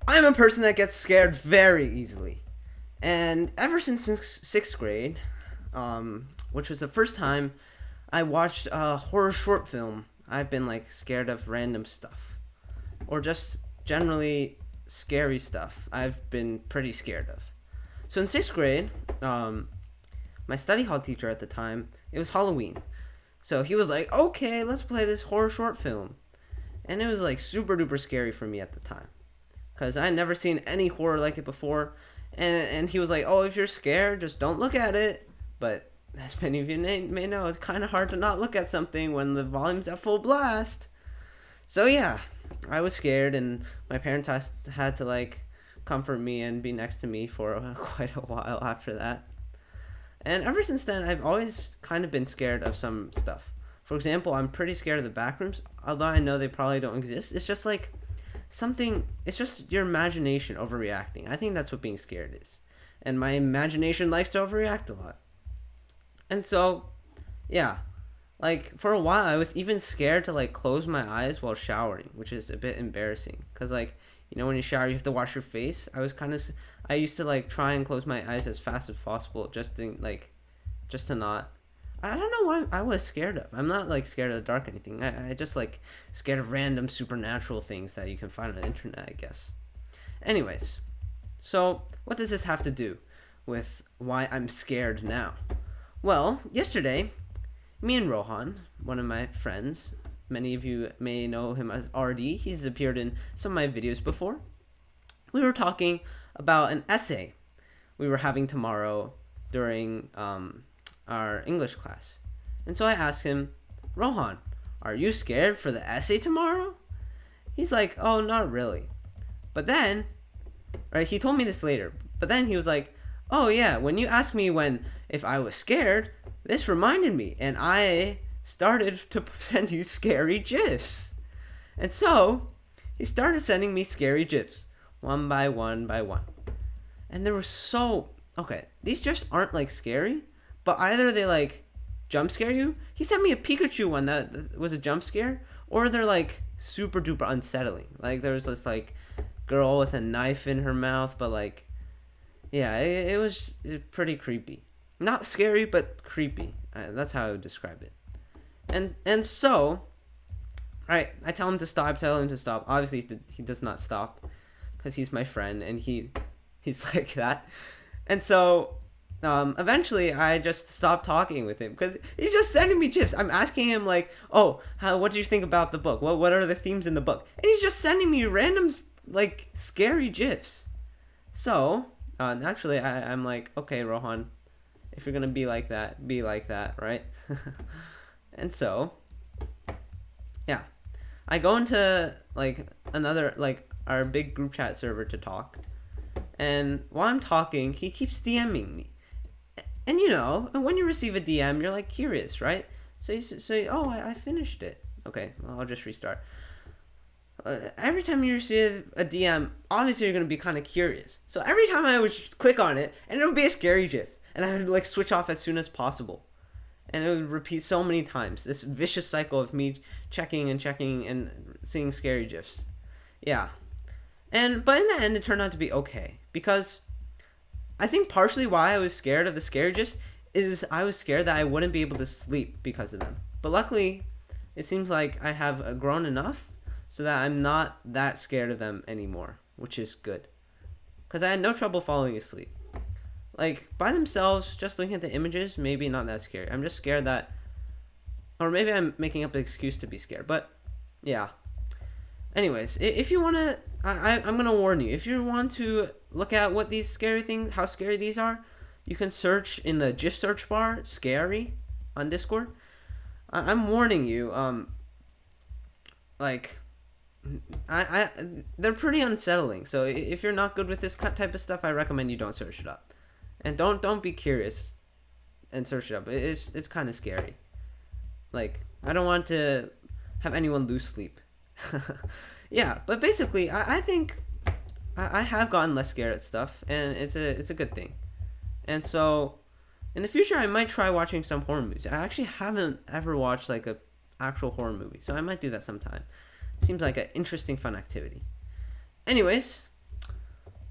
I'm a person that gets scared very easily. And ever since sixth grade, which was the first time I watched a horror short film, I've been like scared of random stuff. Or just generally scary stuff I've been pretty scared of. So in sixth grade, my study hall teacher at the time, it was Halloween. So he was like, okay, let's play this horror short film. And it was like super duper scary for me at the time. Because I had never seen any horror like it before. And he was like, oh, if you're scared, just don't look at it. But as many of you may know, it's kind of hard to not look at something when the volume's at full blast. So yeah, I was scared, and my parents had to like comfort me and be next to me for quite a while after that. And ever since then, I've always kind of been scared of some stuff. For example, I'm pretty scared of the backrooms, although I know they probably don't exist. It's just like something, it's just your imagination overreacting. I think that's what being scared is. And my imagination likes to overreact a lot. And so, yeah, like for a while I was even scared to like close my eyes while showering, which is a bit embarrassing cuz like, when you shower you have to wash your face. I used to like try and close my eyes as fast as possible just to not. I don't know what I was scared of. I'm not like scared of the dark or anything. I just like scared of random supernatural things that you can find on the internet, I guess. Anyways, so what does this have to do with why I'm scared now? Well, yesterday, me and Rohan, one of my friends, many of you may know him as RD, he's appeared in some of my videos before. We were talking about an essay we were having tomorrow during our English class. And so I asked him, Rohan, are you scared for the essay tomorrow? He's like, oh, not really. But then, right, he told me this later, but then he was like, oh yeah, when you asked me if I was scared, this reminded me, and I started to send you scary GIFs. And so, he started sending me scary GIFs, one by one by one. And they were okay, these GIFs aren't like scary, but either they like jump scare you. He sent me a Pikachu one that was a jump scare, or they're like super duper unsettling. Like there was this like girl with a knife in her mouth, but like, yeah, it was pretty creepy. Not scary, but creepy. That's how I would describe it. And so, right, I tell him to stop. Tell him to stop. Obviously, he does not stop, because he's my friend, and he's like that. And so, eventually, I just stopped talking with him because he's just sending me gifs. I'm asking him like, "Oh, what do you think about the book? What are the themes in the book?" And he's just sending me random like scary gifs. So naturally, I'm like, "Okay, Rohan, if you're gonna be like that, right?" And so, yeah, I go into like another like our big group chat server to talk, and while I'm talking, he keeps DMing me. And when you receive a DM, you're like curious, right? So you say, "Oh, I finished it." Okay, well, I'll just restart. Every time you receive a DM, obviously you're gonna be kind of curious. So every time I would click on it, and it would be a scary GIF, and I would like switch off as soon as possible, and it would repeat so many times. This vicious cycle of me checking and seeing scary GIFs. Yeah, but in the end, it turned out to be okay, because I think partially why I was scared of the scary GIFs is I was scared that I wouldn't be able to sleep because of them. But luckily, it seems like I have grown enough so that I'm not that scared of them anymore, which is good. Because I had no trouble falling asleep. Like, by themselves, just looking at the images, maybe not that scary. I'm just scared that, or maybe I'm making up an excuse to be scared. But, yeah. Anyways, if you want to, I'm going to warn you. If you want to look at what these scary things, how scary these are, you can search in the GIF search bar, scary, on Discord. I'm warning you, like, they're pretty unsettling. So if you're not good with this type of stuff, I recommend you don't search it up. And don't be curious and search it up. It's kind of scary. Like, I don't want to have anyone lose sleep. Yeah, but basically, I think I have gotten less scared at stuff, and it's a good thing. And so, in the future, I might try watching some horror movies. I actually haven't ever watched like a actual horror movie, so I might do that sometime. Seems like an interesting, fun activity. Anyways,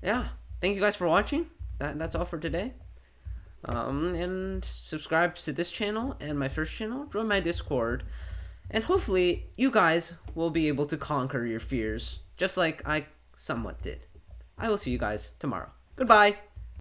yeah, thank you guys for watching. That's all for today. And subscribe to this channel and my first channel. Join my Discord, and hopefully you guys will be able to conquer your fears, just like I somewhat did. I will see you guys tomorrow. Goodbye.